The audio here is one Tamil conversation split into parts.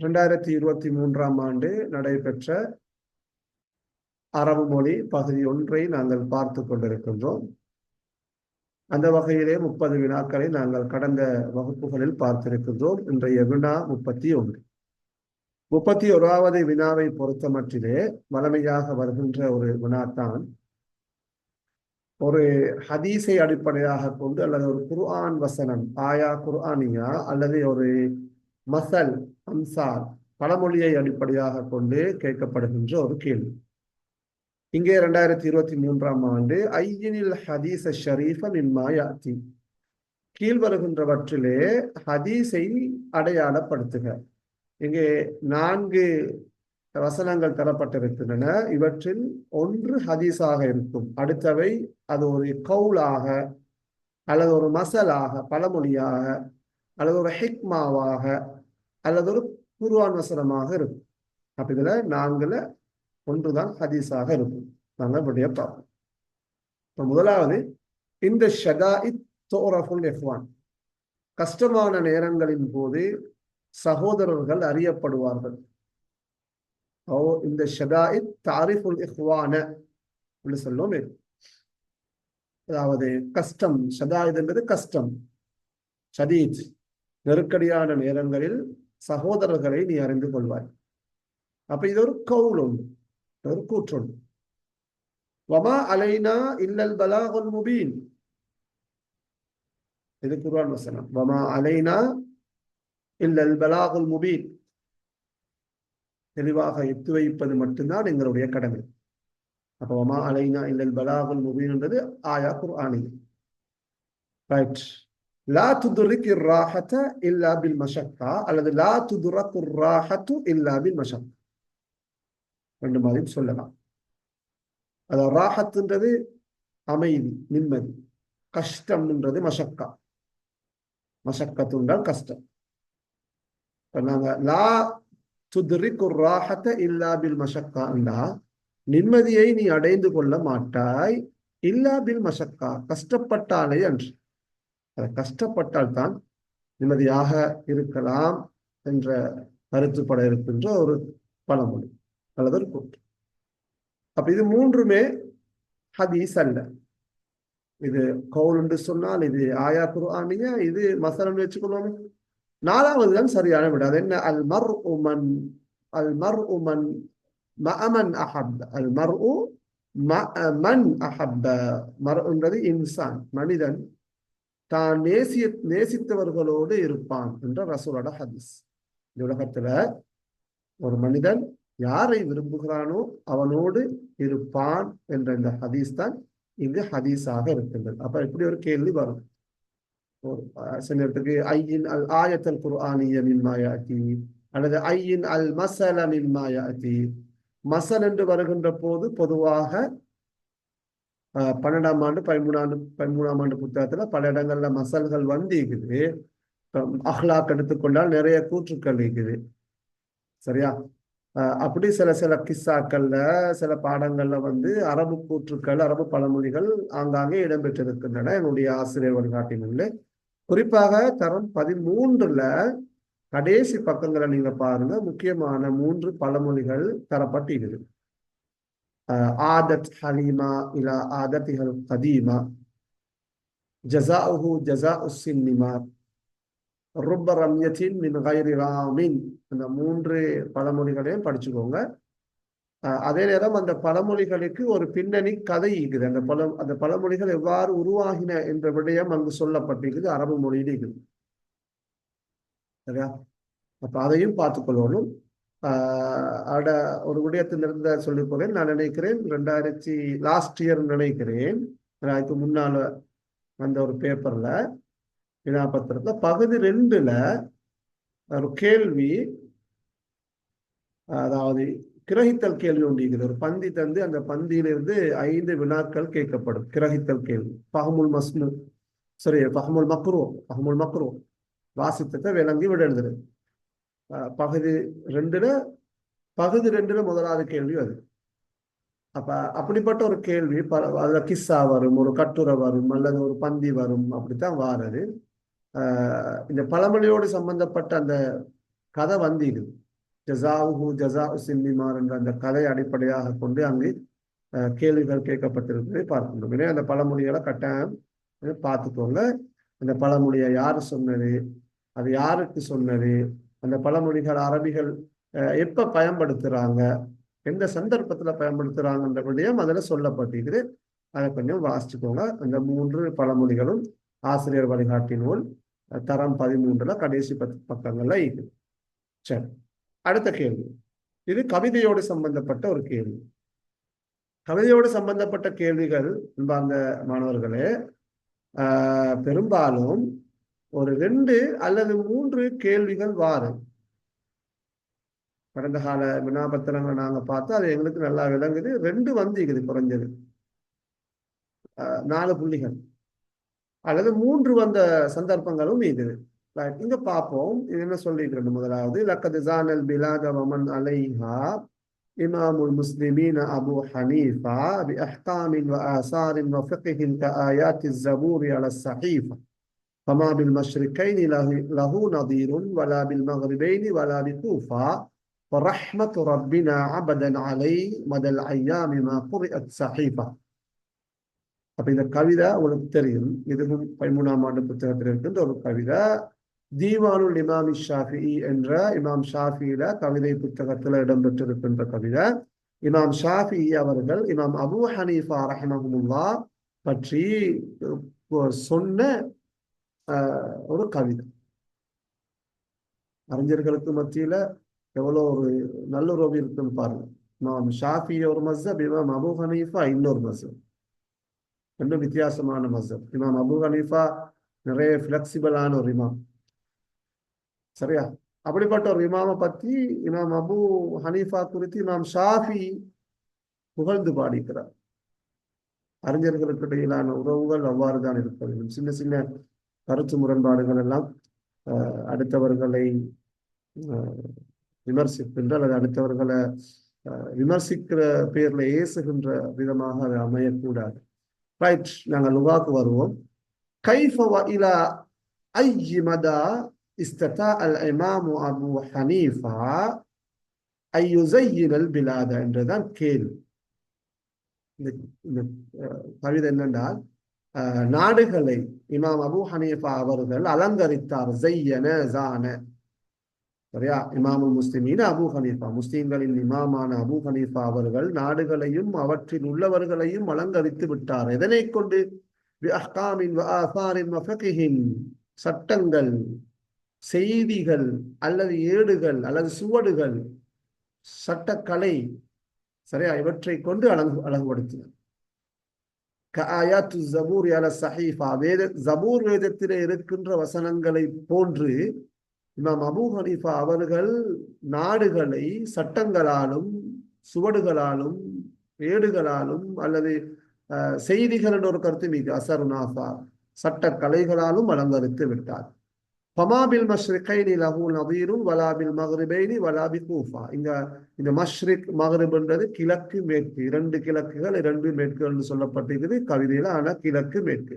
2023 நடைபெற்ற அரபு மொழி பகுதி 1 நாங்கள் பார்த்து கொண்டிருக்கின்றோம். அந்த வகையிலே 30 வினாக்களை நாங்கள் கடந்த வகுப்புகளில் பார்த்திருக்கின்றோம். இன்றைய வினா 31. 31வது வினாவை பொறுத்தமட்டிலே வளமையாக வருகின்ற ஒரு வினாத்தான். ஒரு ஹதீஸை அடிப்படையாக கொண்டு அல்லது ஒரு குர்ஆன் வசனம், ஆயா குர்ஆனியா அல்லது ஒரு மசல், அம்சால், பழமொழியை அடிப்படையாக கொண்டு கேட்கப்படுகின்ற ஒரு கேள்வி. இங்கே 2023 ஐயினில் ஹதீஸ் ஷரீஃப மிம்மா யாத்தி, கீழ் வருகின்றவற்றிலே ஹதீஸை அடையாளப்படுத்துக. இங்கே 4 வசனங்கள் தரப்பட்டிருக்கின்றன. இவற்றில் ஒன்று ஹதீஸாக இருக்கும், அடுத்தவை அது ஒரு கவுலாக அல்லது ஒரு மசலாக, பழமொழியாக அல்லது ஒரு ஹிக்மாவாக அல்லது ஒரு குர்ஆன் வசனமாக இருக்கும். அப்ப இதுல 4ல் ஒன்றுதான் ஹதீஸாக இருக்கும். நாங்கள் இப்படியே பார்ப்போம். இப்போ முதலாவது, இந்த ஷதாஇத் துரஃபுல் இஹ்வான், கஷ்டமான நேரங்களின் போது சகோதரர்கள் அறியப்படுவார்கள். இந்த ஷதாஇத் தாரிஃபுல் இஹ்வான என்று சொல்லுவோமே, அதாவது கஷ்டம், ஷதாஇத் என்பது கஷ்டம், ஷதீத், நெருக்கடியான நேரங்களில் சகோதரர்களை நீ அறிந்து கொள்வாய். அப்ப இது ஒரு கவுல் ஒன்று, ஒரு கூற்றொன்று. வமா அலைனா இல்லல் பலாகுல் முபீன், இது குர்ஆன் வசனம். வமா அலைனா இல்லல் பலாகுல் முபீன், தெளிவாக எத்து வைப்பது மட்டும்தான் எங்களுடைய கடமை. அப்ப வமா அலைனா இல்லல் பலாகுல் முபீன் என்றது ஆயா குர்ஆனி. ரைட். லா துதுரிக்கு ராஹத இல்லா பில் மஷக்கா அல்லது லா துதுரக்கு ராஹத்து இல்லா பில் மஷக்கா, ரெண்டு மாதிரியும் சொல்லலாம். அதாவது ராஹத்துன்றது அமைதி, நிம்மதி, கஷ்டம்ன்றது மஷக்கா, மஷக்கத்துண்டால் கஷ்டம். நாங்க லா துதுரிக்கு ராஹத இல்லா பில் மஷக்கா என்றா, நிம்மதியை நீ அடைந்து கொள்ள மாட்டாய், இல்லா பில் மஷக்கா, கஷ்டப்பட்டாலே அன்று. அதை கஷ்டப்பட்டால் தான் நிம்மதியாக இருக்கலாம் என்ற கருத்துப்பட இருக்கின்ற ஒரு பழமொழி அல்லது ஒரு கூற்று. அப்ப இது மூன்றுமே ஹதீஸ் அல்ல. இது கவுல் என்று சொன்னால் இது ஆயா குர்ஆனியா, இது மசலம் வச்சுக்கொள்வோம். 4வது தான் சரியான விட. அது என்ன? அல் மர்உ மன், அல் மர்உ மன் மஅமன் அஹப்ப, அல் மர்உ மஅமன் அஹப்ப. மர்உன்றது இன்சான், மனிதன் தான் நேசித்தவர்களோடு இருப்பான் என்ற ரசூலோட ஹதீஸ். இந்த உலகத்துல ஒரு மனிதன் யாரை விரும்புகிறானோ அவனோடு இருப்பான் என்ற இந்த ஹதீஸ் தான் இங்கு ஹதீஸாக இருக்கின்றது. அப்ப இப்படி ஒரு கேள்வி வரும். சிலருக்கு ஐயின் அல் ஆயத்தல் குர்ஆனிய மிம்மா யாத்தி அல்லது ஐயின் அல் மசல மிம்மா யாத்தி. மசல் என்று வருகின்ற போது பொதுவாக 12ஆம் ஆண்டு 13ஆம் ஆண்டு புத்தகத்துல பல இடங்கள்ல மசல்கள் வந்து இருக்குது. அஹ்லாக் எடுத்துக்கொண்டால் நிறைய கூற்றுக்கள் இருக்குது, சரியா? அப்படி சில கிஸ்ஸாக்கள்ல, சில பாடங்கள்ல அரபு கூற்றுக்கள், அரபு பழமொழிகள் ஆங்காங்கே இடம்பெற்றிருக்கின்றன என்னுடைய ஆசிரியர் வழிகாட்டினே. குறிப்பாக தரம் 13ல கடைசி பக்கங்களை நீங்க பாருங்க, முக்கியமான 3 பழமொழிகள் தரப்பட்டிருக்குது. ஆதத் ஹலீமா இலா ஆதத்திஹல் கதீமா, ஜஸாஉஹு ஜஸாஉ ஸின்னிமா, ருப்ப ரம்யத்தின் மின் கைரி ராமின். அந்த 3 பழமொழிகளையும் படிச்சுக்கோங்க. அதே நேரம் அந்த பழமொழிகளுக்கு ஒரு பின்னணி கதை இருக்குது. அந்த பழமொழிகள் எவ்வாறு உருவாகின என்ற விடயம் அங்கு சொல்லப்பட்டிருக்குது, அரபு மொழியில் இருக்குது, சரியா? அப்ப அதையும் பார்த்துக்கொள்ளணும். ஒரு விடயத்திலிருந்து சொல்லிக் போறேன். நான் நினைக்கிறேன் 2000 லாஸ்ட் இயர் நினைக்கிறேன், அதுக்கு முன்னால வந்த ஒரு பேப்பர்ல, வினாபத்திரத்துல பகுதி 2ல ஒரு கேள்வி, அதாவது கிரகித்தல் கேள்வி ஒன்று இருக்குது. ஒரு பந்தி தந்து அந்த பந்தியிலிருந்து 5 வினாக்கள் கேட்கப்படும். கிரகித்தல் கேள்வி, ஃபஹ்முல் மஸ்னு, சரி, ஃபஹ்முல் மக்ரூ, ஃபஹ்முல் மக்ரூ, வாசித்தத்தை விளங்கி விட எழுதுறது. பகுதி 2ல முதலாவது கேள்வி அது. அப்ப அப்படிப்பட்ட ஒரு கேள்வி, அதுல கிஸ்ஸா வரும், ஒரு கட்டுரை வரும், அல்லது ஒரு பந்தி வரும், அப்படித்தான் வாரது. இந்த பழமொழியோடு சம்பந்தப்பட்ட அந்த கதை வந்திக்குது. ஜசாவுஹு ஜசா சின்னிமார் என்ற அந்த கதை அடிப்படையாக கொண்டு அங்கு கேள்விகள் கேட்கப்பட்டிருப்பதை பார்க்கின்றோம். எனவே அந்த பழமொழிகளை கட்டாயம் பார்த்துக்கோங்க. அந்த பழமொழியை யார் சொன்னது, அது யாருக்கு சொன்னது, அந்த பழமொழிகள் அரபிகள் எப்ப பயன்படுத்துறாங்க, எந்த சந்தர்ப்பத்துல பயன்படுத்துறாங்கன்றபடியும் அதில் சொல்லப்பட்டிருக்குது. அதை கொஞ்சம் வாசிச்சுக்கோங்க. அந்த 3 பழமொழிகளும் ஆசிரியர் வழிகாட்டி நூல் தரம் 13 கடைசி 10 பக்கங்கள்ல இருக்குது. சரி, அடுத்த கேள்வி. இது கவிதையோடு சம்பந்தப்பட்ட ஒரு கேள்வி. கவிதையோடு சம்பந்தப்பட்ட கேள்விகள் அன்பார்ந்த மாணவர்களே, பெரும்பாலும் ஒரு 2 அல்லது 3 கேள்விகள் வாரும். கடந்த கால வினாபத்திரங்களை நாங்க பார்த்தா அது எங்களுக்கு நல்லா விளங்குது. 2 வந்திக்குது, குறைஞ்சது 4 புள்ளிகள் அல்லது 3 வந்த சந்தர்ப்பங்களும் இருக்குது. இங்க பார்ப்போம். இது என்ன சொல்லிட்டு முதலாவது, லக்கத் ஜானல் பிலாத வமன் அலைஹா இமாமுல் முஸ்லிமீன அபு ஹனீஃபா பி அஹ்காமின் வ ஆசாரின் வ ஃபிக்ஹின் கஆயாத்திஸ் ஸபூரி அலா ஸஹீஃபா ஃபமா பில் மஷ்ரிகைனி லஹு நதீருன் வலா பில் மக்ரிபைனி வலா பி கூஃபா ورحمة ربنا عبدا عليه مدى الأيام ما قرأت صحيفة. அப்ப இந்த கவிதை உங்களுக்கு தெரியும். இதுவும் 13ஆம் ஆண்டு புத்தகத்தில் இருக்கின்ற ஒரு கவிதை. தீவானுல் இமாம் ஷாஃபிஈ என்ற இமாம் ஷாஃபியில கவிதை புத்தகத்தில் இடம்பெற்றிருக்கின்ற கவிதை. இமாம் ஷாஃபிஈ அவர்கள் இமாம் அபு ஹனீஃபா ரஹிமஹுல்லா பற்றி சொன்ன ஒரு கவிதை. அறிஞர்களுக்கு மத்தியில எவ்வளோ ஒரு நல்லுறவு இருக்குன்னு பாருங்க. இமாம் ஷாஃபி ஒரு மஸ்ஹப், இமாம் அபு ஹனீஃபா இன்னொரு மஸ்ஹப், இன்னும் வித்தியாசமான மஸ்ஹப். இமாம் அபு ஹனீஃபா நிறைய பிளெக்சிபிளான ஒரு இமாம், சரியா? அப்படிப்பட்ட ஒரு இமாமை பத்தி இமாம் அபு ஹனீஃபா குறித்து இமாம் ஷாஃபி புகழ்ந்து பாடிக்கிறார். அறிஞர்களுக்கு இடையிலான உறவுகள் அவ்வாறு தான் இருப்பது. சின்ன சின்ன கருத்து முரண்பாடுகள் எல்லாம் அடுத்தவர்களை விமர்சிக்கின்ற அல்லது அடுத்தவர்களை விமர்சிக்கிற பேர்ல ஏசுகின்ற விதமாக அது அமையக்கூடாது. ரைட், நாங்கள் லுகாக்கு வருவோம். கைஃப வ இலா ஐயி மதா இஸ்ததா அல் இமாமு அபு ஹனீஃபா ஐயுஸையினல் பிலாத என்றுதான் கேள்வி. இந்த கவிதை என்னென்றால், நாடுகளை இமாம் அபு ஹனீஃபா அவர்கள் அலங்கரித்தார். ஜையன ஜான, சரியா? இமாமுல் முஸ்லிமீன் அபு ஹனீஃபா, முஸ்லிம்களின் இமாமான அபு ஹனீஃபா அவர்கள் நாடுகளையும் அவற்றில் உள்ளவர்களையும் அலங்கரித்து விட்டார். எதனை கொண்டு? பிஅஹ்காமின் வ ஆசாரின் வ ஃபிக்ஹின், சட்டங்கள், செய்திகள் அல்லது ஏடுகள் அல்லது சுவடுகள், சட்டக்கலை, சரியா? இவற்றை கொண்டு அழகுபடுத்தினார். கஆயாத்து ஸபூரி அலா ஸஹீஃபா, ஜபூர் வேதத்திலே இருக்கின்ற வசனங்களை போன்று இமாம் அபு ஹனீஃபா அவர்கள் நாடுகளை சட்டங்களாலும் சுவடுகளாலும் ஏடுகளாலும் அல்லது செய்திகள் என்ற ஒரு கருத்து மீது அசருனாஃபா சட்ட கலைகளாலும் அலங்கரித்து விட்டார். ஃபமாபில் மஷ்ரிகைனி லஹு நதீரும் வலாபில் மக்ரிபைனி வலாபி கூஃபா. இந்த மஷ்ரிக் மக்ரிப்ன்றது கிழக்கு மேற்கு, 2 கிழக்குகள் 2 மேற்குகள் சொல்லப்பட்டிருக்குது கவிதையில. ஆனா கிழக்கு மேற்கு,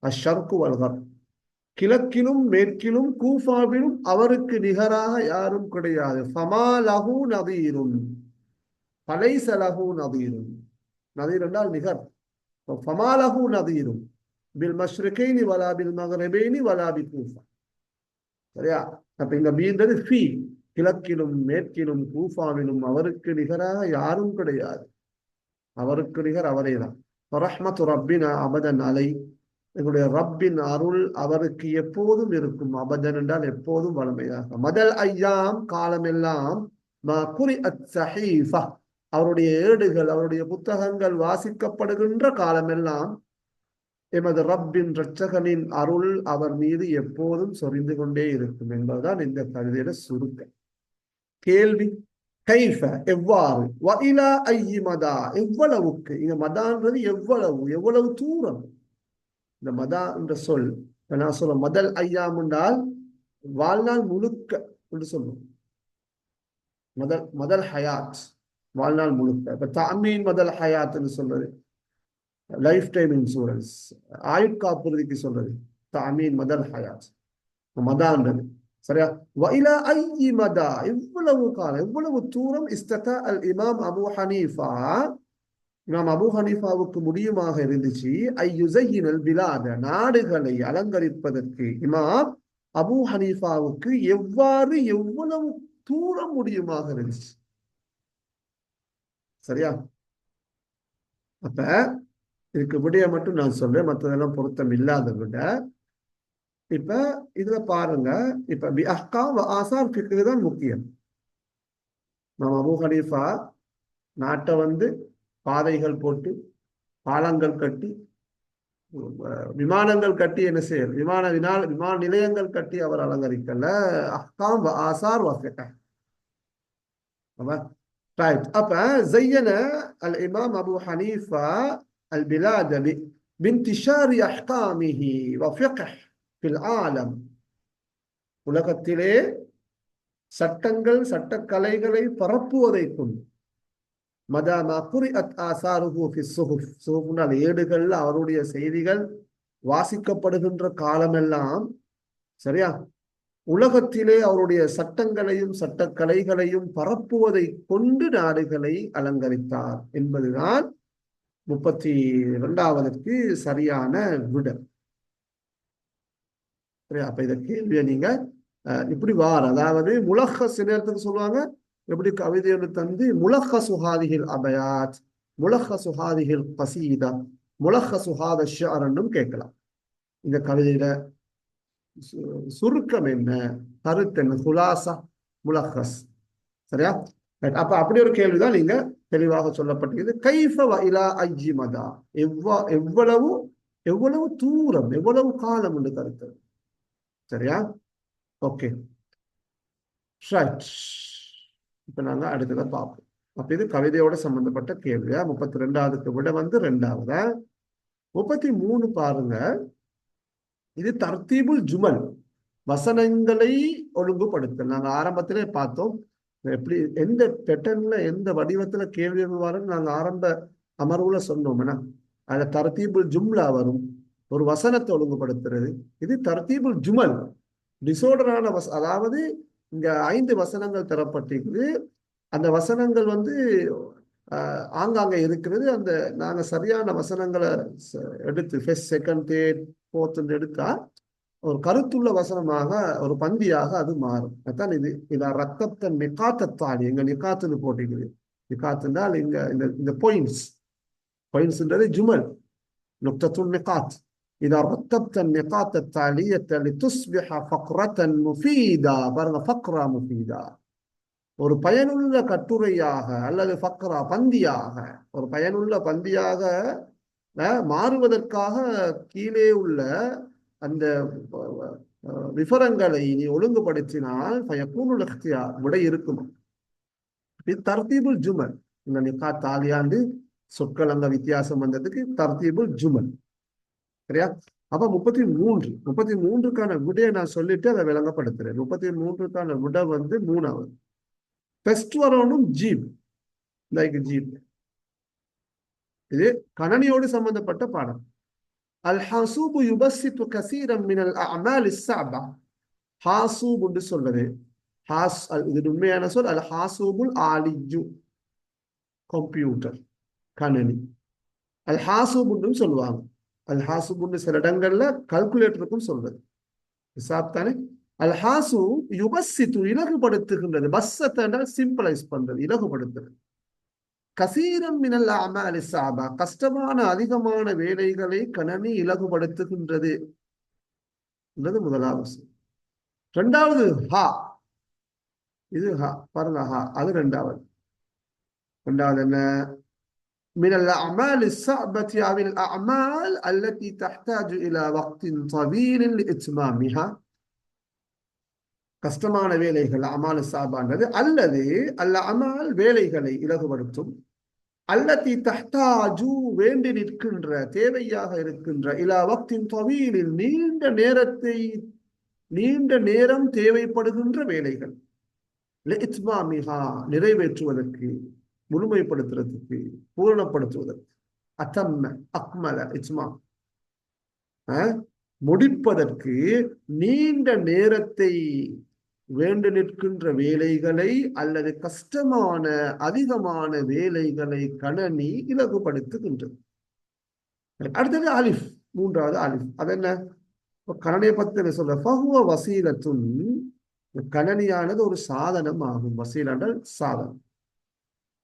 அஷ்ஷர்கு வல் கர்ப், கிழக்கிலும் மேற்கிலும் கூஃபாவிலும் அவருக்கு நிகராக யாரும் கிடையாது. ஃபமா லஹு நதீரும் ஃபலைஸ லஹு நதீரும், நதீர் என்றால் நிகர். ஃபமா லஹு நதீரும் பில் மஷ்ரிகைனி வலா பில் மக்ரிபைனி வலா பி கூஃபா, சரியா? அப்ப இந்த பீன்றது ஃபீ, கிழக்கிலும் மேற்கிலும் கூஃபாவிலும் அவருக்கு நிகராக யாரும் கிடையாது. அவருக்கு நிகர் அவரே தான். ரஹ்மத்து ரப்பினா அபதன் அலை, எங்களுடைய ரப்பின் அருள் அவருக்கு எப்போதும் இருக்கும். அபதன் என்றால் எப்போதும் வளமையாக. மதல் ஐயாம், காலமெல்லாம், அவருடைய ஏடுகள் அவருடைய புத்தகங்கள் வாசிக்கப்படுகின்ற காலமெல்லாம் எமது ரப்பின் இரட்சகனின் அருள் அவர் மீது எப்போதும் சொரிந்து கொண்டே இருக்கும் என்பதுதான் இந்த கவிதையில சுருக்கம். கேள்வி, கைஃப எவ்வாறு, வ இலா ஐயி மதா எவ்வளவுக்கு. இங்க மதான்றது எவ்வளவு, எவ்வளவு தூரம். இந்த மதா என்ற சொல் நான் சொல்ல, மதல் ஐயாம் என்றால் வாழ்நாள் முழுக்க என்று சொல்லுவோம். மதல் ஹயாத், வாழ்நாள் முழுக்க. இப்ப தாமீன் மதல் ஹயாத்ன்னு சொல்றது லைஃப் டைம் இன்சூரன்ஸ், ஆயுட்காப்புறுதிக்கு சொல்றது தாமீன் மதல் ஹயாத். மதான்றது சரியா? வஇலா ஐயி மதா, எவ்வளவு காலம், எவ்வளவு தூரம் இஸ்ததா அல் இமாம் அபூ ஹனீஃபா, இமாம் அபூ ஹனீஃபாவுக்கு முடியுமாக இருந்துச்சு, ஐயுஸையினல் பிலாத, நாடுகளை அலங்கரிப்பதற்கு இமாம் அபூ ஹனீஃபாவுக்கு எவ்வளவு தூரம் முடியுமாக இருந்துச்சு. சரியா? அப்ப இதுக்கு விடைய மட்டும் நான் சொல்றேன், மற்றதெல்லாம் பொருத்தம் இல்லாத விட. இப்ப இதுல பாருங்க, இப்ப பி அஹ்காம் வ ஆசார் ஃபிக்ஹ் தான் முக்கியம். இமாம் அபூ ஹனீஃபா நாட்டை வந்து பாதைகள் போட்டு, பாலங்கள் கட்டி, விமானங்கள் கட்டி என்ன செய்யறது, விமான நிலையங்கள் கட்டி அவர் அலங்கரிக்கல. அஹ்காம் வ ஆசார் வ ஃபிக்ஹ். طيب அப்ப زين الإمام أبو حنيفة البلاد بانتشار أحكامه وفقه في العالم. உலகத்திலே சட்டங்கள் சட்டக்கலைகளை பரப்புவதை கொண்டு, மதாமா குரிஅத் ஆசாருஹு ஃபி ஸுஹுஃப், ஸுஹுஃப்னால் ஏடுகள்ல அவருடைய செய்திகள் வாசிக்கப்படுகின்ற காலமெல்லாம், சரியா, உலகத்திலே அவருடைய சட்டங்களையும் சட்டக்கலைகளையும் பரப்புவதை கொண்டு நாடுகளை அலங்கரித்தார் என்பதுதான் 32வது சரியான விட. சரியா? அப்ப இத கேள்வியை நீங்க இப்படி அதாவது முலஹஸ் நேரத்துக்கு சொல்லுவாங்க, எப்படி கவிதை ஒன்று தந்து முலஹஸு ஹாதிஹில் அபயாத், முலஹஸு ஹாதிஹில் கஸீதா, முலஹஸு ஹாத ஷஅர்னும் கேட்கலாம். இந்த கவிதையில சுருக்கம் என்ன, கருத்து என்ன, குலாசா, முலஹஸ். சரியா? அப்ப அப்படி ஒரு கேள்விதான் நீங்க தெளிவாக சொல்லப்பட்டிருக்கிறது. கைஃப வ இலா ஐயி மதா, எவ்வளவு எவ்வளவு தூரம், எவ்வளவு காலம் என்று கருத்து. சரியா? Okay, right. இப்ப நாங்க அடுத்ததை பார்ப்போம். அப்ப இது கவிதையோட சம்பந்தப்பட்ட கேள்வியா. 32வது விட வந்து 2வது. 33 பாருங்க, இது தர்தீபுல் ஜுமல், வசனங்களை ஒழுங்குபடுத்தல். நாங்க ஆரம்பத்திலே பார்த்தோம் எப்படி, எந்த பேட்டர்ன்ல எந்த வடிவத்துல கேள்வி வரும்னு நாங்க ஆரம்ப அமர்வுல சொன்னோம்னா, அதுல தர்தீபுல் ஜும்லா வரும், ஒரு வசனத்தை ஒழுங்குபடுத்துறது. இது தர்தீபுல் ஜுமல், டிசோர்டரான அதாவது இங்க 5 வசனங்கள் தரப்பட்டிருக்குது. அந்த வசனங்கள் வந்து ஆங்காங்க இருக்கிறது. அந்த நாங்க சரியான வசனங்களை எடுத்து ஃபர்ஸ்ட் செகண்ட் தேர்ட் ஃபோர்த் எடுத்தா ஒரு கருத்துள்ள வசனமாக, ஒரு பந்தியாக அது மாறும். அதான் இது இத ரத்தத்தை நிகாத்தத்தாலி, எங்க நிகாத்துன்னு போட்டிருக்குது. நிகாத்துன்றால் இங்க இந்த பாயிண்ட்ஸ்ன்றது ஜுமல், நுக்தத்துல் நிகாத். إذا رتبت النقاط التالية لتصبح فقرة مفيدة. பாருங்க, ஃபக்ரா முஃபீதா, ஒரு பயனுள்ள கட்டுரையாக அல்லது ஃபக்ரா பந்தியாக, ஒரு பயனுள்ள பந்தியாக மாறுவதற்காக கீழே உள்ள அந்த விவரங்களை நீ ஒழுங்குபடுத்தினால் ஃபயகூனுல் இக்தியார், விடை இருக்கும். இது தர்தீபுல் ஜுமல். இந்த நிகா தாலியாண்டு சொற்கள் அங்க வித்தியாசம் வந்ததுக்கு தர்தீபுல் ஜுமல். சரியா? அப்ப 33க்கான விடையை நான் சொல்லிட்டு அதை விளங்கப்படுத்துறேன். 33க்கான விடை வந்து 3வது. பெஸ்ட் வரணும் ஜீப், லைக் ஜீப். இது கணனியோடு சம்பந்தப்பட்ட பாடம். அல் ஹாசூபு யுபஸ்ஸிது கஸீரன் மினல் அஅமாலிஸ் ஸஅபா. ஹாசூப் என்று சொல்றது, இது உண்மையான சொல். அல் ஹாசூபுல் ஆலிஜு, கம்ப்யூட்டர், கணனி. அல் ஹாசூப்னு சொல்லுவாங்க. அல் ஹாசூப்னு சில இடங்கள்ல கல்குலேட்டருக்கும் சொல்றது, ஹிசாப் தானே. அல் ஹாசூப் யுபஸ்ஸிது, இலகுபடுத்துகின்றது. பஸ்ஸத்தை சிம்பிளைஸ் பண்றது, இலகுபடுத்துறது. கசீரம் மினல் அஅமாலி ஸஅபா, கஷ்டமான அதிகமான வேலைகளை கணனி இலகுபடுத்துகின்றது என்றது முதலாவது. 2வது ஹா, இது ஹா பாருங்க, ஹா அது 2வது. 2வது என்ன? من الأعمال الصعبة أو الأعمال التي تحتاج إلى وقت طويل لإتمامها. கஷ்டமான வேலைகள் அமால் சாபான்றது, அல்லது அல்ல அமால் வேலைகளை இலகுபடுத்தும், அல்லதி தஹ்தாஜு வேண்டி நிற்கின்ற, தேவையாக இருக்கின்ற, இலா வக்தின் தவீலில் நீண்ட நேரம் தேவைப்படுகின்ற வேலைகள், லிஇத்மாமிஹா நிறைவேற்றுவதற்கு, முழுமைப்படுத்துறதுக்கு, பூரணப்படுத்துவதற்கு. அத்தம்ம அக்மல இத்மாம், முடிப்பதற்கு நீண்ட நேரத்தை வேண்டு நிற்கின்ற வேலைகளை அல்லது கஷ்டமான அதிகமான வேலைகளை கணனி இலகுபடுத்துகின்றது. அடுத்தது அலிஃப், மூன்றாவது அலிஃப். அது என்ன? கணனியை பத்தி சொல்ற ஃபஹுவ வசீலத்துன், கணனியானது ஒரு சாதனம் ஆகும். வசீலங்கள் சாதனம்.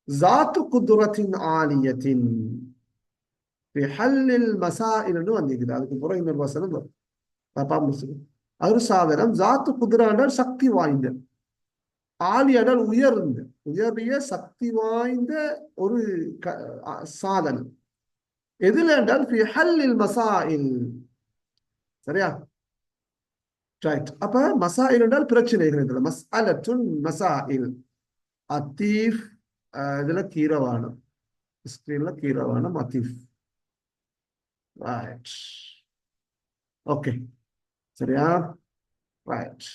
ஜாத்து குதுரத்தின் ஆலியத்தின் ஹல்லில் மசாயில்னு வந்திருக்குது. அதுக்கு பிறகு இன்னொரு வசனம் வரும். அது ஒரு சாதனம். ஜாத்து குதிரானால் சக்தி வாய்ந்த, ஆலியானால் உயர்ந்த, உயரிய சக்தி வாய்ந்த ஒரு சாதனம். எதுல என்றால் ஃபி ஹல்லில் மசாயில். சரியா? ரைட். அப்ப மசாயில் என்றால் பிரச்சனைகள். இதுல மஸ்அலத்துன் மசாயில். அத்தீஃப் இதுல கீரவானம், ஸ்கிரீன்ல கீரவானம் அத்தீஃப். ரைட். ஓகே, சரியா? ரைட்.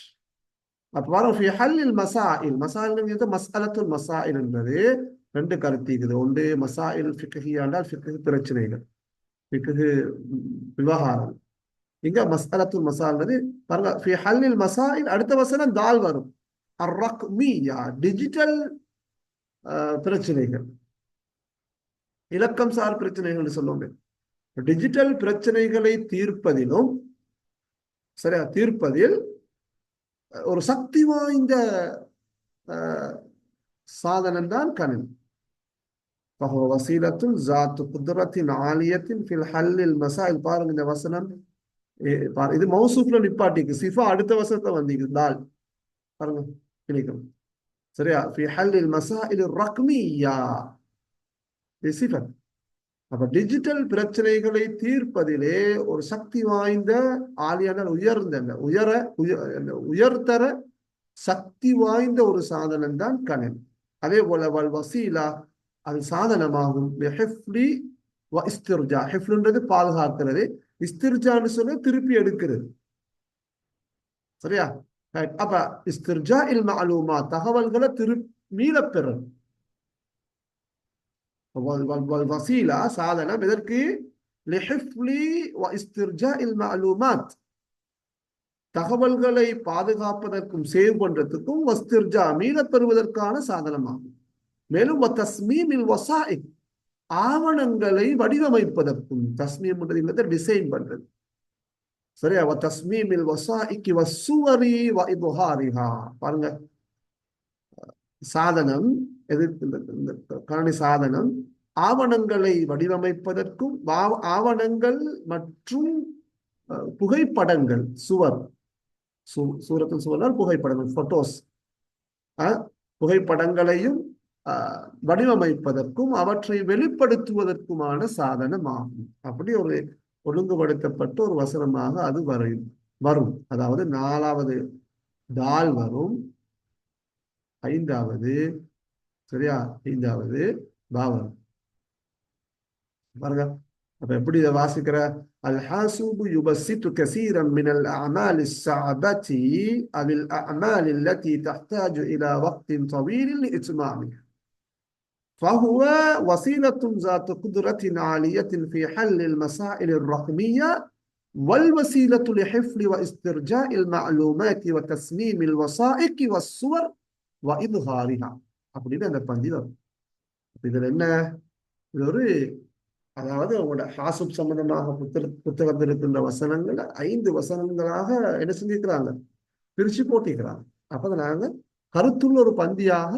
அப்ப வரும் ஃபி ஹல்லில் மசாயில். மசாயில் மஸ்அலத்துல் மசாயில் என்பது ரெண்டு கருத்து இருக்குது. ஒன்று மசாயில் ஃபிக்ஹியா என்றால் ஃபிக்ஹ் பிரச்சனைகள், ஃபிக்ஹ் விவகாரம். இங்க மஸ்அலத்துல் மசாயில் பாருங்க. ஃபி ஹல்லில் மசாயில் அடுத்த வசனம் தால் வரும். அர்ரக்மியா, டிஜிட்டல் பிரச்சனைகள், இலக்கம் சார் பிரச்சனைகள் சொல்லுவோம். டிஜிட்டல் பிரச்சனைகளை தீர்ப்பதிலும், சரியா, தீர்ப்பதில் ஒரு சக்தி வாய்ந்த சாதனம் தான் கணினி. வசீலத்துன் ஜாத்து குத்ரத்தின் ஆலியத்தின் ஃபில் ஹல்லில் மசாயில். பாருங்க இந்த வசனம், இது மௌசூஃப்ல நிப்பாட்டிக்கு, சிஃபா அடுத்த வசனத்தை வந்தீங்க தால். பாருங்க கிடைக்கும். சரியா? ஃபி ஹல்லில் மசாயில் ரக்மியா, இது சிஃபத். அப்ப டிஜிட்டல் பிரச்சனைகளை தீர்ப்பதிலே ஒரு சக்தி வாய்ந்த, ஆலியான உயர்ந்த, உயர்தர சக்தி வாய்ந்த ஒரு சாதனம் தான் கணினி. அதே போல வல் வசீலா, அது சாதனமாகும். ஹிஃப்லுன்றது பாதுகாக்கிறது, இஸ்திர்ஜான்னு சொல்ல திருப்பி எடுக்கிறது. சரியா? அப்ப இஸ்திர்ஜா இல் மஅலூமா, தகவல்களை மீளப்பெறும். வசீலா சாதனம் எதற்கு? லிஹிஃப்லி வ இஸ்திர்ஜாஇல் மஅலூமாத், தகவல்களை பாதுகாப்பதற்கும் சேவ் பண்றதுக்கும் வஸ்திர்ஜா மீளப் பெறுவதற்கான சாதனமாகும். மேலும் தஸ்மீமில் வசாயிக், ஆவணங்களை வடிவமைப்பதற்கும், தஸ்மீம் டிசைன் பண்றது. சரியா? தஸ்மீமில் வசாயிக் வஸ்ஸுவரி வ இப்ஹாரிஹா. பாருங்க, சாதனம் எது? இந்த கணினி சாதனம் ஆவணங்களை வடிவமைப்பதற்கும், ஆவணங்கள் மற்றும் புகைப்படங்கள், சுவர், சூரத்தில் சுவரால் புகைப்படங்கள், போட்டோஸ், புகைப்படங்களையும் வடிவமைப்பதற்கும் அவற்றை வெளிப்படுத்துவதற்குமான சாதனம் ஆகும். அப்படி ஒரு ஒழுங்குபடுத்தப்பட்ட ஒரு வசனமாக அது வரும். அதாவது 4வது தால் வரும், 5வது, சரியா, 5வது பா வரும். பாருங்க. அப்ப எப்படி இதை வாசிக்கிற? الحاسوب يبسط كثيرا من الأعمال الصعبة أو الأعمال التي تحتاج إلى وقت طويل لإتمامها، فهو وسيلة ذات قدرة عالية في حل المسائل الرقمية، والوسيلة لحفظ واسترجاع المعلومات وتسميم الوثائق والصور وإظهارها. அப்படின்னு அந்த பந்தி வரும். இதுல என்ன? இது ஒரு, அதாவது அவங்களோட ஹாசுப் சம்பந்தமாக புத்தகத்தில் இருக்கின்ற வசனங்களை 5 வசனங்களாக என்ன செஞ்சிருக்கிறாங்க? பிரிச்சு போட்டிருக்கிறாங்க. அப்ப நாங்க கருத்துள்ள ஒரு பந்தியாக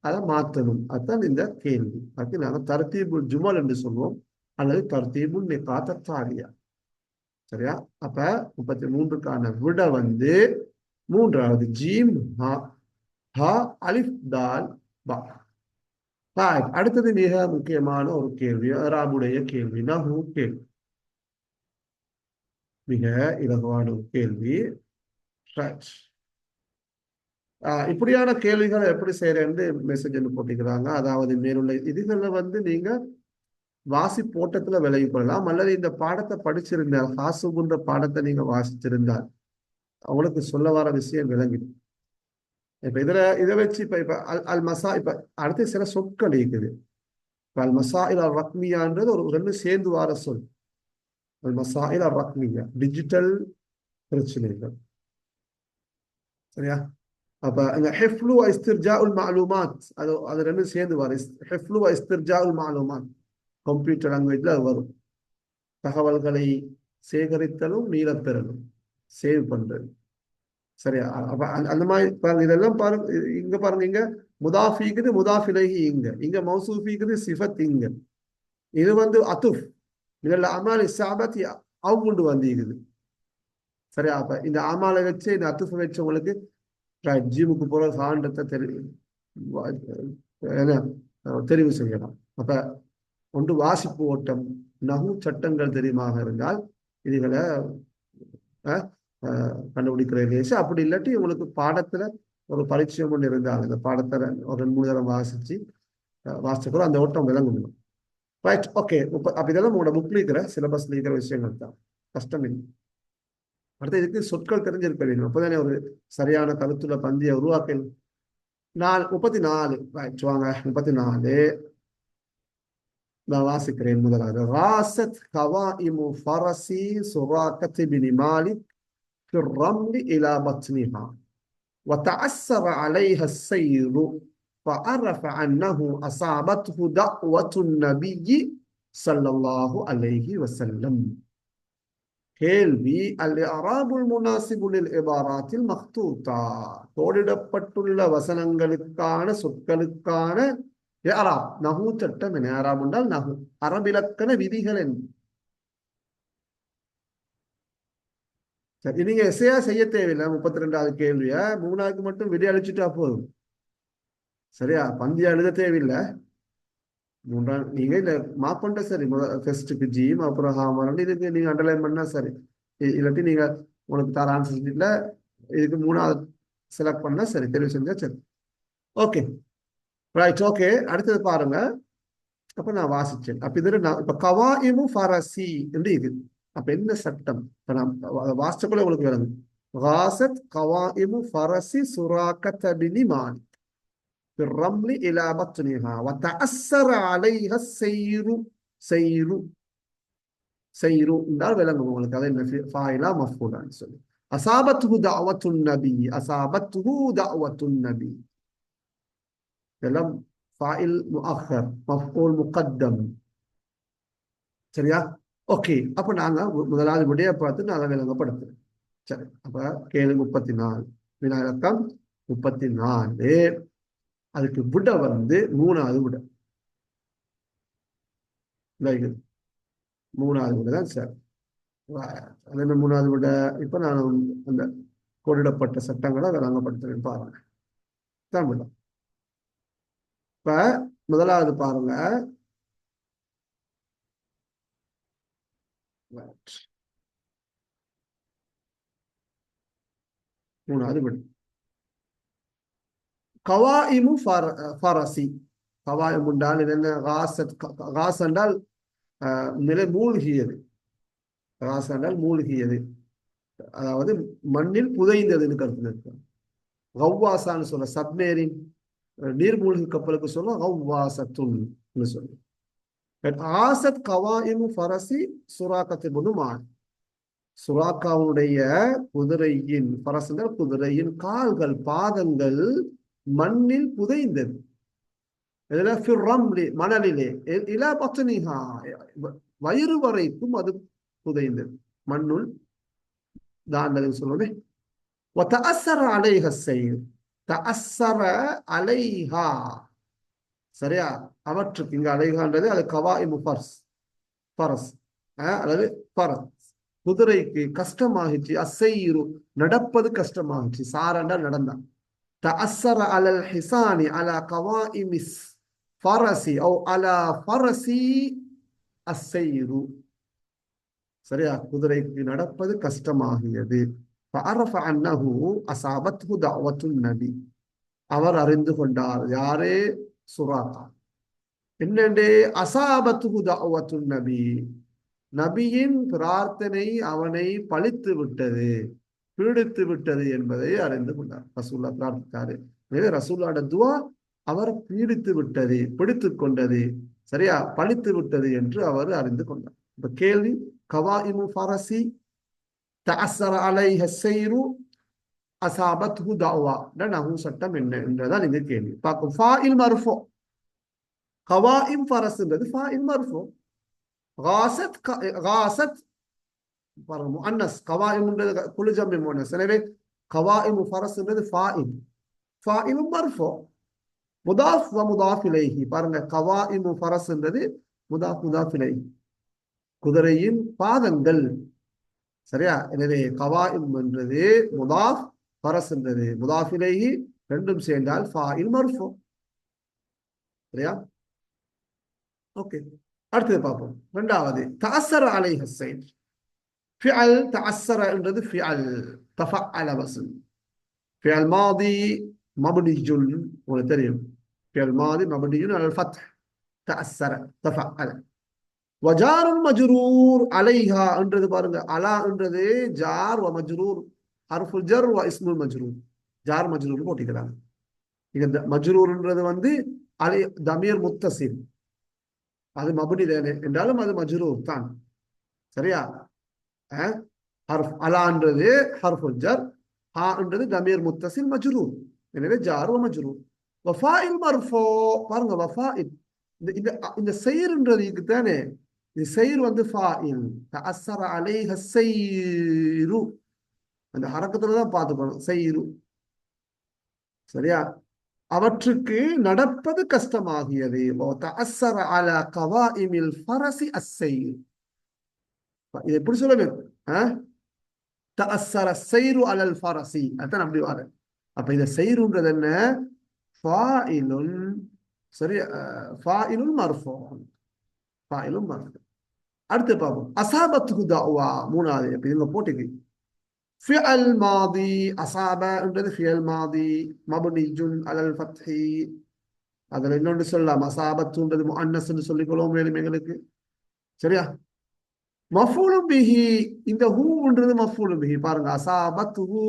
அதை மாற்றணும். அதுதான் இந்த கேள்வி. அதுக்கு நாங்க தர்தீபுல் ஜுமல் என்று சொல்லுவோம், அல்லது தர்தீபுல் நிகாத் தாலியா. சரியா? அப்ப 33க்கான விட 3வது ஜீம் ஹா அலிஃப் தால் பா. அடுத்தது மிக முக்கியமான ஒரு கேள்வி, அராபுடைய கேள்வி, நஹு கேள்வி. மிக இலகுவான ஒரு கேள்வி. இப்படியான கேள்விகளை எப்படி செய்யறேன்னு மெசேஜ் போட்டிக்கிறாங்க. அதாவது மேலுள்ள இதுகளை நீங்க வாசி போட்டத்துல விலகி கொள்ளலாம், அல்லது இந்த பாடத்தை படிச்சிருந்தால், ஹாசுபுன்ற பாடத்தை நீங்க வாசிச்சிருந்தால் அவங்களுக்கு சொல்ல வர விஷயம் விளங்கிடும். இப்ப இதை வச்சு இப்ப அல் மசா, இப்ப அடுத்து சில சொற்கள் இருக்குது. அல் மசாயில் அல் ரக்மியான்றது ஒரு 2 சேர்ந்து வார சொல். அல் மசாயில் அல் ரக்மியா, டிஜிட்டல் பிரச்சனைகள். சரியா? அப்ப அங்க ஹிஃப்லு இஸ்திர்ஜாஉல் மாலூமாத் அது ரெண்டும் சேர்ந்து வரும். ஹிஃப்லு இஸ்திர்ஜாஉல் மாலூமாத் கம்ப்யூட்டர் லாங்குவேஜ்ல அது வரும். தகவல்களை சேகரித்தலும் மீளப்பெறலும் சேவ் பண்றது. சரியா? அப்ப அந்த மாதிரி பாருங்க, இதெல்லாம் பாருங்க. இங்க பாருங்க, இங்க முதாஃபிக்குது முதாஃபிலைஹி, இங்க இங்க மௌசூஃபிக்குது சிஃபத், இங்க இது அத்துஃப் இதுல அமால் இஸ்ஸாபத் அவுண்டு வந்திருக்குது. சரியா? அப்ப இந்த அமாலை வச்சு இந்த அத்துஃப் வச்சு உங்களுக்கு ஜிமுக்கு போற சான்றத்தை என்ன தெரிவு செய்யலாம். அப்ப ஒன்று வாசிப்பு ஓட்டம், நகு சட்டங்கள் தெரியுமாக இருந்தால் இதுகளை கண்டுபிடிக்கிற லேசு. அப்படி இல்லாட்டி உங்களுக்கு பாடத்துல ஒரு பரிச்சயம் ஒன்று இருந்தால் அந்த பாடத்தை ஒரு 2-3 தடவை வாசிச்சுக்கிறோம், அந்த ஓட்டம் விளங்கும். Right, okay. அப்ப இதெல்லாம் உங்களோட புக்ல இருக்கிற சிலபஸ்ல இருக்கிற விஷயங்கள் தான், கஷ்டம் இல்லை. அடுத்து இதுக்கு சொற்கள் தெரிஞ்சிருக்க வேண்டும், அப்பதானே ஒரு சரியான கருத்துல பந்திய உருவாக்க. 34 ரைட், வாங்க 34 நான் வாசிக்கிறேன். முதலாவது, ராசத் கவாயிமு ஃபரசி சுராக்கத் பின் மாலிக் في الرمل إلى بطنها وتعسر عليها السير فعرف أنه أصابته دعوة النبي صلى الله عليه وسلم. கேள்வி, அல்-இஅராபுல் முனாசிபு லில் இபாராத்தில் மக்தூதா, கோடிடப்பட்டுள்ள வசனங்களுக்கான சொற்களுக்கான இஅராப், நஹு சட்டம் என்ன? இஅராப் என்றால் நஹு, அரபிலக்கண விதிகள் என்ன? சரி, நீங்க எஸ்ஐயா செய்ய தேவையில்லை. 32வது கேள்விய 3க்கு மட்டும் விடை அழிச்சுட்டா போதும். சரியா? பந்தியா எழுத தேவையில்லை. நீங்க இந்த மார்க் பண்ணிட்ட சரி. ஃபர்ஸ்ட்டுக்கு ஜீம், அப்புறம் ஹாமர், இதுக்கு நீங்க அண்டர்லைன் பண்ணா சரி. இல்லாட்டி நீங்க உங்களுக்கு தர ஆன்சர் ஷீட்ல இதுக்கு 3வது செலக்ட் பண்ணா சரி, தெரிவு செஞ்சா சரி. Okay, right, okay. அடுத்தது பாருங்க. அப்ப நான் வாசிச்சேன். அப்ப இதுல இப்ப கவாயிமு ஃபரசி என்று இது. அப்ப என்ன சட்டம்? இப்ப நான் வாசிச்சக்குள்ள உங்களுக்கு விளங்கும். غاست قوائم فرس سراقة بن مالك في الرمل إلى بطنها وتأثر عليها السير. سير سير என்றால் விளங்கும் உங்களுக்கு. அதை என்ன ஃபாயிலா மஃபூலான்னு சொல்லி. أصابته دعوة النبي. أصابته دعوة النبي இதெல்லாம் ஃபாயில் முஅக்கர், மஃபூல் முகத்தம். சரியா? ஓகே. அப்ப நாங்க முதலாவது விடைய பார்த்து நாங்க விளங்கப்படுத்துறோம். சரி, அப்ப கேள்வி 34, வினாயிரக்கம் 34. அதுக்கு விட 3வது விட. 3வது விட தான் சார். அது என்ன 3வது விட? இப்ப நான் அந்த கோடிடப்பட்ட சட்டங்களை விளங்கப்படுத்துறேன் பாருங்க. தான் விட. இப்ப முதலாவது பாருங்க. மூணாவது விட. கவாயிமு ஃபரசி. கவாயிம் என்றால் என்ன? காஸ் என்றால் நிலை மூழ்கியது. காஸ் என்றால் மூழ்கியது, அதாவது மண்ணில் புதைந்ததுன்னு கருத்து இருக்கு. கவ்வாசான்னு சொல்ல சப்மேரின் நீர்மூழ்கி கப்பலுக்கு சொல்ல கவ்வாசத்துன்னு சொல்லு. ஆசத் கவாயிமு ஃபரசி சுராக்கத்து புனுமான். சுராக்காவுடைய குதிரையின், பரசங்கள் குதிரையின் கால்கள், பாதங்கள் மண்ணில் புதைந்தது. மணலிலே, இலா பத்னிஹா, வயிறு வரைக்கும் அது புதைந்தது, மண்ணுள் தாண்டது சொல்லுவேன். وتأثر عليها السير. تأثر عليها. சரியா? அவற்றுக்கு இங்க அலைகான்றது அது கவாயிமு ஃபர்ஸ், ஃபரஸ் அல்லது ஃபரஸ். குதிரைக்கு கஷ்டமாகிச்சு. அசைரு நடப்பது கஷ்டமாகிச்சு. சாரண்டா நடந்தான். تأثر على الحصان على قوائم الفرس أو على فرس السير. சரியா? குதிரைக்கு நடப்பது கஷ்டமாகியது. فعرف أنه أصابته دعوة النبي. அவர் அறிந்து கொண்டார். யாரே? சுராகா. என்னண்டே? அசாபத்துஹு தஅவத்து நபி, நபியின் பிரார்த்தனை அவனை பழித்து விட்டது, பீடித்து விட்டது என்பதை அறிந்து கொண்டார். ரசூல்லா பிரார்த்தித்தாரு. எனவே ரசூல்லாட துவா அவர் பீடித்து விட்டது, பிடித்து கொண்டது, சரியா, பழித்து விட்டது என்று அவர் அறிந்து கொண்டார். இப்ப கேள்வி, கவாயிமு ஃபரசி தஅஸ்ஸர அலைஹ ஸைரு அசாபத்ஹு தஅவா நஹு சட்டம் என்ன என்றதான் இந்த கேள்வி பார்க்கும். Foil மர்ஃபு, கவாயிம் ஃபரஸ்ன்றது foil மர்ஃபு. காசத் காசத் பாருங்க முஅன்னஸ், கவாயிம்ன்றது குலு ஜம்இ முஅன்னஸ். எனவே கவாயிம் ஃபரஸ்ன்றது ஃபாயில், ஃபாயிலும் மர்ஃபு. முதாஃப் வ முதாஃப் இலைஹி பாருங்க, கவாயிம் ஃபரஸ்ன்றது முதாஃப் முதாஃப் இலைஹி, குதிரையின் பாதங்கள். சரியா? எனவே கவாயிம் என்றது முதாஃப், ஃபரஸ் என்றது முதாஃப் இலைஹி, ரெண்டும் சேர்ந்தால் ஃபாயில் மர்ஃபு. சரியா? ஓகே, அடுத்தது பார்ப்போம். இரண்டாவது தஅஸ்ஸர அலைஹி ஸைர். ஃபிஅல் தஅஸ்ஸர என்றது ஃபிஅல் தஃஅல வஸ்ல். ஃபிஅல் மாதி மப்னியுன், உங்களுக்கு தெரியும் ஃபிஅல் மாதி மப்னியுன் அலல் ஃபத்ஹ். தஅஸ்ஸர தஃஅல. வஜாரும் மஜ்ரூர் அலைஹா என்றது பாருங்க, அலா என்றது ஜார் வ மஜ்ரூர், ஹர்ஃபுல் ஜர் வ இஸ்முல் மஜ்ரூர். ஜார் மஜ்ரூர் போட்டிக்கிறாங்க. இந்த மஜ்ரூர்ன்றது வந்து அலை தமீர் முத்தசில், அது மப்னி தானே என்றாலும் அது மஜ்ரூர் தான். சரியா? ஹர்ஃப் அலான்றது ஹர்ஃபுல் ஜர், ஹா என்றது தமீர் முத்தசில் மஜ்ரூர். எனவே ஜார் வ மஜ்ரூர். வஃபாயில் மர்ஃபூ பாருங்க, வஃபாயில் இந்த இந்த ஸைர்ன்றது இதுக்கு தானே, இது ஸைர் வந்து ஃபாயில். தஅஸ்ஸர அலைஹ ஸைரு, அந்த ஹரக்கத்துல தான் பார்த்துக்கணும், ஸைரு. சரியா? அவற்றுக்கு நடப்பது கஷ்டமாகியது. தஅஸ்ஸர அலா கவாயிமில் ஃபரஸி அஸ்ஸைர். இது எப்படி சொல்லணும்? தஅஸ்ஸர ஸைரு அலல் ஃபரஸி, அதான் அப்படி வர. அப்ப இந்த ஸைருன்றது என்ன? ஃபாயிலுன். சரியா? ஃபாயிலுன் மர்ஃபூ, ஃபாயிலுன் மர்ஃபூ. அடுத்து பார்ப்போம். அஸாபத்ஹு தஅவா, மூணாவது. அப்ப இங்க போட்டுக்கு ஃபிஅல் மாதி, அஸாப என்றது ஃபிஅல் மாதி மப்னியுன் அலல் ஃபத்ஹி. அதுல இன்னொன்று சொல்லலாம், அஸாபத்துன்றது முஅன்னஸ்னு சொல்லிக்கொள்வோம் மேலும் எங்களுக்கு. சரியா? மஃபூலும் பிஹி, இந்த ஹூன்றது மஃபூலும் பிஹி. பாருங்க, அஸாபத்ஹு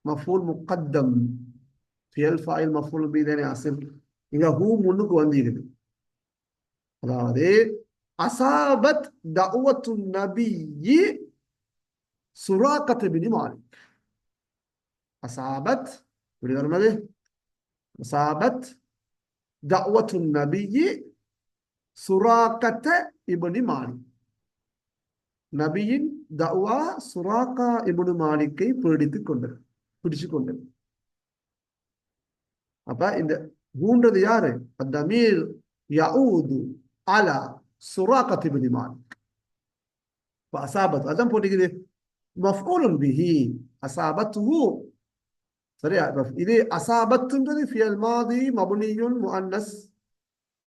மஃபூல் முகத்தம், ஃபியல் ஃபாயில் மஃபூல் பிஹி தானே அஸல். இங்க ஹூ முன்னுக்கு வந்திருக்குது. அதாவது அஸாபத் தஅவத்து நபியி சுராகத் பின் மாலிக். அஸாபத் இப்படி வரும்போது அஸாபத் தஅவத்து நபியி சுராகத் இப்னு மாலிக். நபியின் தஅவா சுராகா இப்னு மாலிக்கை பிடிச்சு கொண்டது. அப்ப இந்த ஹூன்றது யாரு? தமீர் யஊது அலா சுராகத் இப்னு மாலிக். அஸாபத் அதான் போட்டுக்குது மஃஊலுன் பிஹி, அஸாபத்ஹு. சரியா? இது அஸாபத்ன்றது ஃபியல் மாதி மப்னியுன் முஅன்னஸ்